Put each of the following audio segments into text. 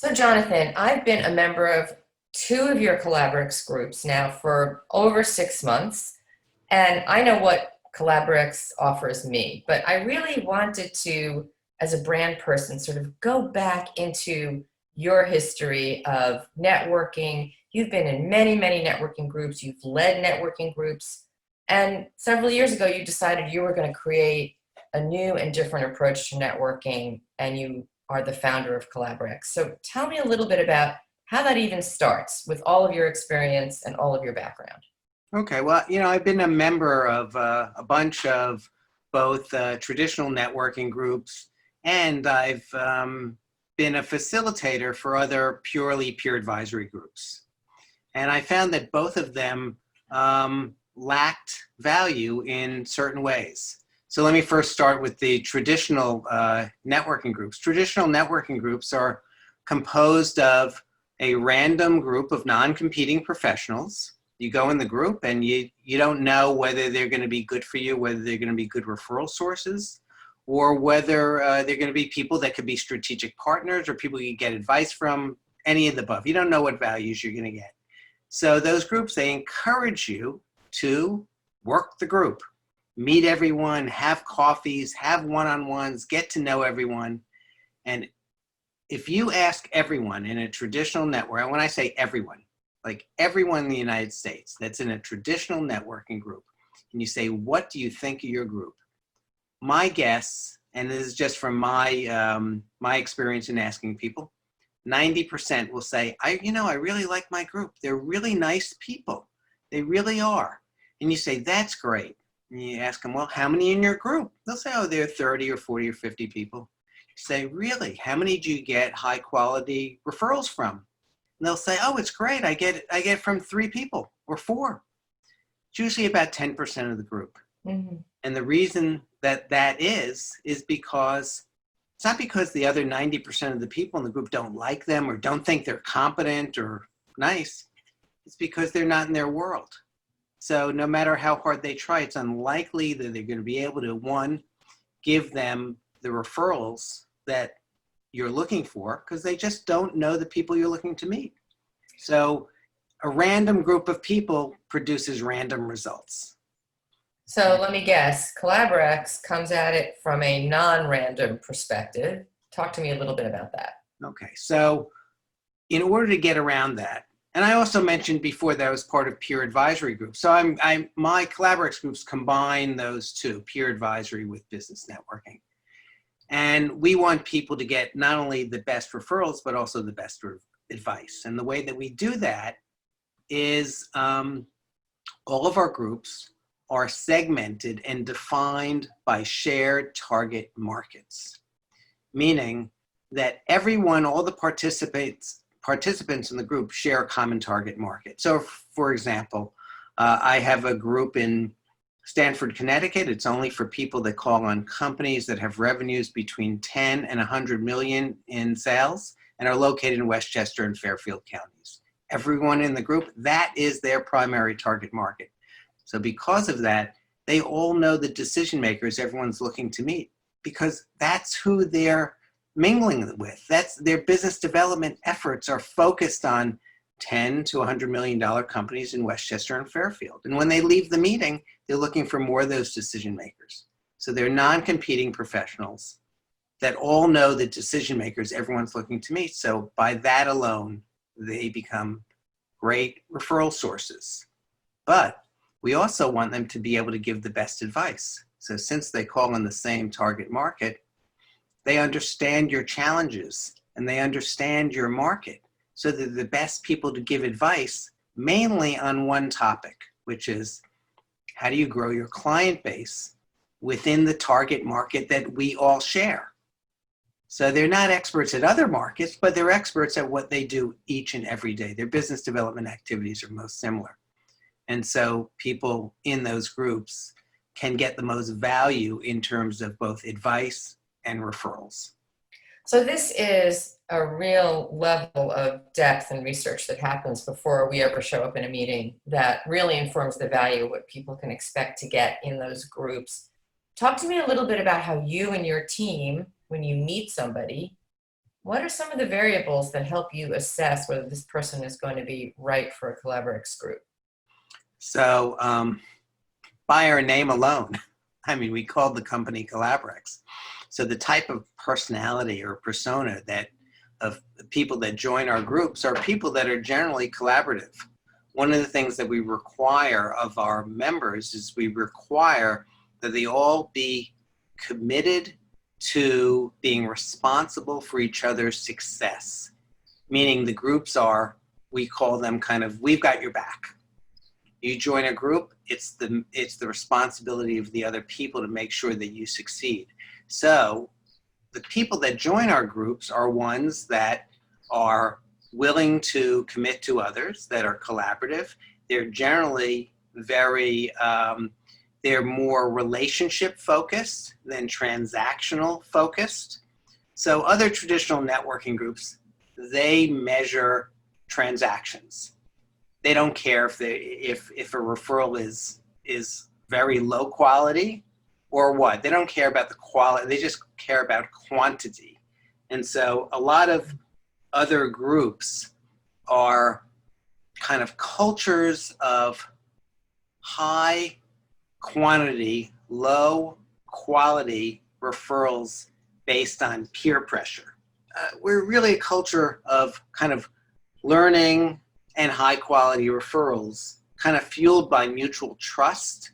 So Jonathan, I've been a member of two of your Collaborex groups now for over 6 months, and I know what Collaborex offers me, but I really wanted to, as a brand person, sort of go back into your history of networking. You've been in many, many networking groups, you've led networking groups, and several years ago you decided you were going to create a new and different approach to networking, and you are the founder of Collaborex. So tell me a little bit about how that even starts with all of your experience and all of your background. Okay, well, I've been a member of a bunch of both traditional networking groups, and I've been a facilitator for other purely peer advisory groups. And I found that both of them lacked value in certain ways. So let me first start with the traditional networking groups. Traditional networking groups are composed of a random group of non-competing professionals. You go in the group and you don't know whether they're going to be good for you, whether they're going to be good referral sources, or whether they're going to be people that could be strategic partners or people you get advice from, any of the above. You don't know what values you're going to get. So those groups, they encourage you to work the group, meet everyone, have coffees, have one-on-ones, get to know everyone. And if you ask everyone in a traditional network, and when I say everyone, like everyone in the United States that's in a traditional networking group, and you say, what do you think of your group? My guess, and this is just from my experience in asking people, 90% will say, I really like my group. They're really nice people. They really are. And you say, that's great. And you ask them, well, how many in your group? They'll say, oh, there are 30 or 40 or 50 people. You say, really? How many do you get high quality referrals from? And they'll say, oh, it's great. I get from 3 people or 4. It's usually about 10% of the group. Mm-hmm. And the reason that is because it's not because the other 90% of the people in the group don't like them or don't think they're competent or nice. It's because they're not in their world. So no matter how hard they try, it's unlikely that they're going to be able to, one, give them the referrals that you're looking for, because they just don't know the people you're looking to meet. So a random group of people produces random results. So let me guess, Collaborex comes at it from a non-random perspective. Talk to me a little bit about that. Okay, so in order to get around that, and I also mentioned before that I was part of peer advisory groups. So my Collaborex groups combine those two, peer advisory with business networking. And we want people to get not only the best referrals, but also the best advice. And the way that we do that is all of our groups are segmented and defined by shared target markets, meaning that everyone, all the participants in the group share a common target market. So for example, I have a group in Stanford, Connecticut. It's only for people that call on companies that have revenues between 10 and 100 million in sales and are located in Westchester and Fairfield counties. Everyone in the group, that is their primary target market. So because of that, they all know the decision makers everyone's looking to meet, because that's who they're mingling with. That's their business development efforts are focused on 10 to $100 million companies in Westchester and Fairfield. And when they leave the meeting, they're looking for more of those decision makers. So they're non-competing professionals that all know the decision makers everyone's looking to meet. So by that alone, they become great referral sources. But we also want them to be able to give the best advice. So since they call on the same target market, they understand your challenges and they understand your market. So they're the best people to give advice, mainly on one topic, which is how do you grow your client base within the target market that we all share? So they're not experts at other markets, but they're experts at what they do each and every day. Their business development activities are most similar. And so people in those groups can get the most value in terms of both advice and referrals. So this is a real level of depth and research that happens before we ever show up in a meeting that really informs the value of what people can expect to get in those groups. Talk to me a little bit about how you and your team, when you meet somebody, What are some of the variables that help you assess whether this person is going to be right for a Collaborex group? So by our name alone, I mean, we called the company Collaberex. So the type of personality or persona that of people that join our groups are people that are generally collaborative. One of the things that we require of our members is we require that they all be committed to being responsible for each other's success. Meaning the groups are, we call them kind of, we've got your back. You join a group, it's the responsibility of the other people to make sure that you succeed. So the people that join our groups are ones that are willing to commit to others, that are collaborative. They're generally very, they're more relationship focused than transactional focused. So other traditional networking groups, they measure transactions. They don't care if a referral is very low quality or what. They don't care about the quality. They just care about quantity. And so a lot of other groups are kind of cultures of high quantity, low quality referrals based on peer pressure. We're really a culture of kind of learning and high quality referrals, kind of fueled by mutual trust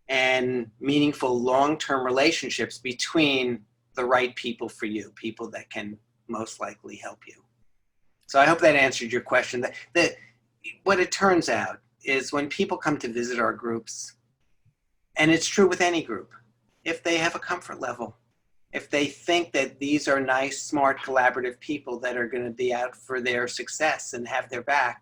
and meaningful long-term relationships between the right people for you, people that can most likely help you. So I hope that answered your question. What it turns out is when people come to visit our groups, and it's true with any group, if they have a comfort level, if they think that these are nice, smart, collaborative people that are going to be out for their success and have their back,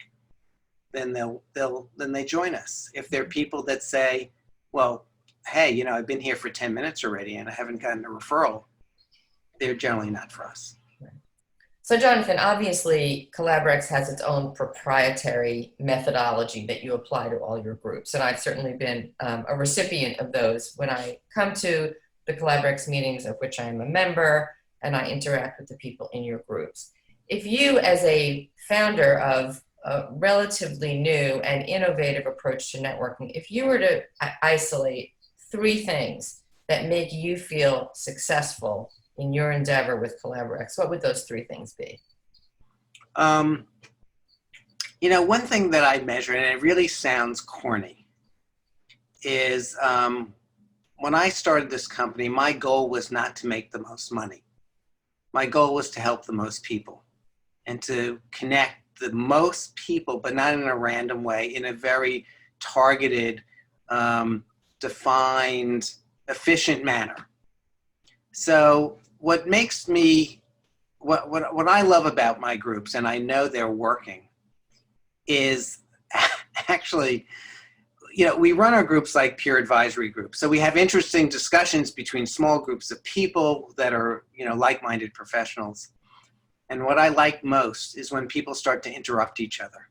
then they join us. If they're people that say, well, hey, you know, I've been here for 10 minutes already and I haven't gotten a referral, they're generally not for us. So Jonathan, obviously Collaborex has its own proprietary methodology that you apply to all your groups. And I've certainly been a recipient of those when I come to the Collaborex meetings of which I am a member and I interact with the people in your groups. If you, as a founder of a relatively new and innovative approach to networking, if you were to isolate 3 things that make you feel successful in your endeavor with Collaborex, what would those 3 things be? You know, one thing that I measure, and it really sounds corny, is when I started this company, my goal was not to make the most money. My goal was to help the most people and to connect the most people, but not in a random way, in a very targeted, defined, efficient manner. So what makes me, what I love about my groups, and I know they're working, is actually, you know, we run our groups like peer advisory groups. So we have interesting discussions between small groups of people that are, you know, like-minded professionals. And what I like most is when people start to interrupt each other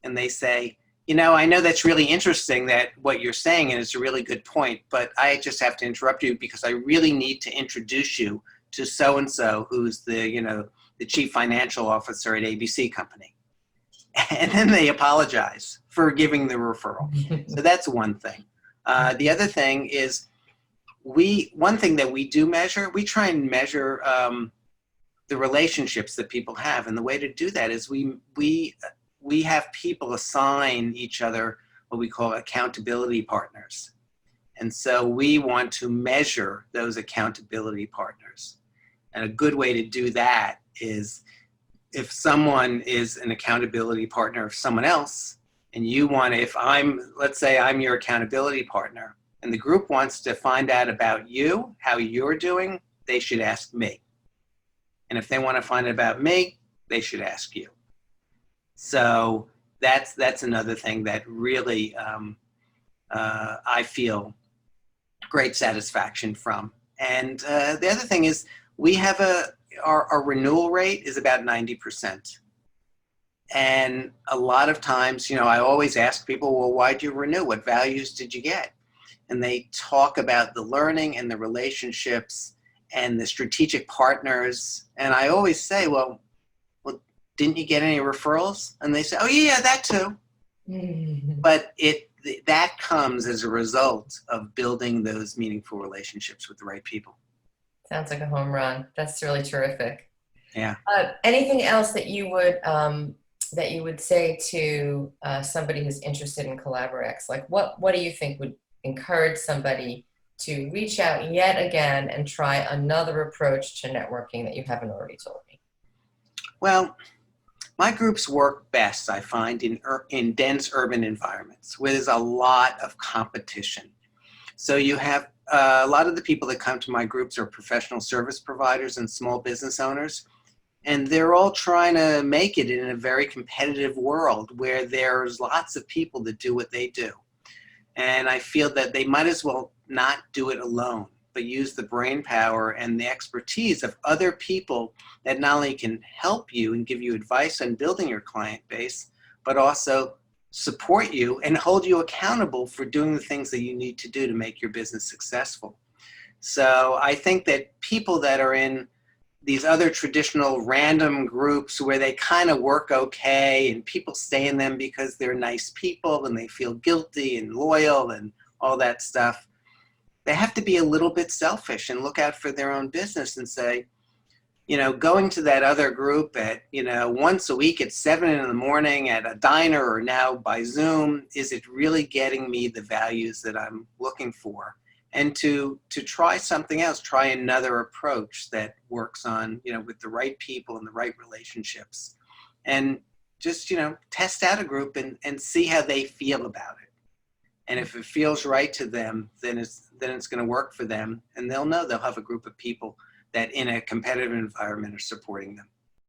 and they say, you know, I know that's really interesting that what you're saying, and it's a really good point, but I just have to interrupt you because I really need to introduce you to so-and-so who's the, you know, the chief financial officer at ABC company. And then they apologize for giving the referral. So that's one thing. The other thing is one thing that we do measure, we try and measure the relationships that people have. And the way to do that is we have people assign each other what we call accountability partners. And so we want to measure those accountability partners. And a good way to do that is if someone is an accountability partner of someone else, and you want to, let's say I'm your accountability partner, and the group wants to find out about you, how you're doing, they should ask me. And if they want to find out about me, they should ask you. So that's another thing that really I feel great satisfaction from. And the other thing is we have our renewal rate is about 90%. And a lot of times, you know, I always ask people, well, why'd you renew? What values did you get? And they talk about the learning and the relationships and the strategic partners. And I always say, well, didn't you get any referrals? And they say, oh yeah, that too. But that comes as a result of building those meaningful relationships with the right people. Sounds like a home run. That's really terrific. Yeah. Anything else that you would say to somebody who's interested in Collaberex? Like, what do you think would encourage somebody to reach out yet again and try another approach to networking that you haven't already told me? Well, my groups work best, I find, in dense urban environments where there's a lot of competition. So you have a lot of the people that come to my groups are professional service providers and small business owners, and they're all trying to make it in a very competitive world where there's lots of people that do what they do. And I feel that they might as well not do it alone, but use the brain power and the expertise of other people that not only can help you and give you advice on building your client base, but also support you and hold you accountable for doing the things that you need to do to make your business successful. So I think that people that are in these other traditional random groups where they kind of work okay and people stay in them because they're nice people and they feel guilty and loyal and all that stuff, they have to be a little bit selfish and look out for their own business and say, going to that other group at, once a week at 7 in the morning at a diner or now by Zoom, is it really getting me the values that I'm looking for? And to try something else, try another approach that works on, with the right people and the right relationships. And just, test out a group and see how they feel about it. And if it feels right to them, then it's going to work for them. And they'll know they'll have a group of people that in a competitive environment are supporting them.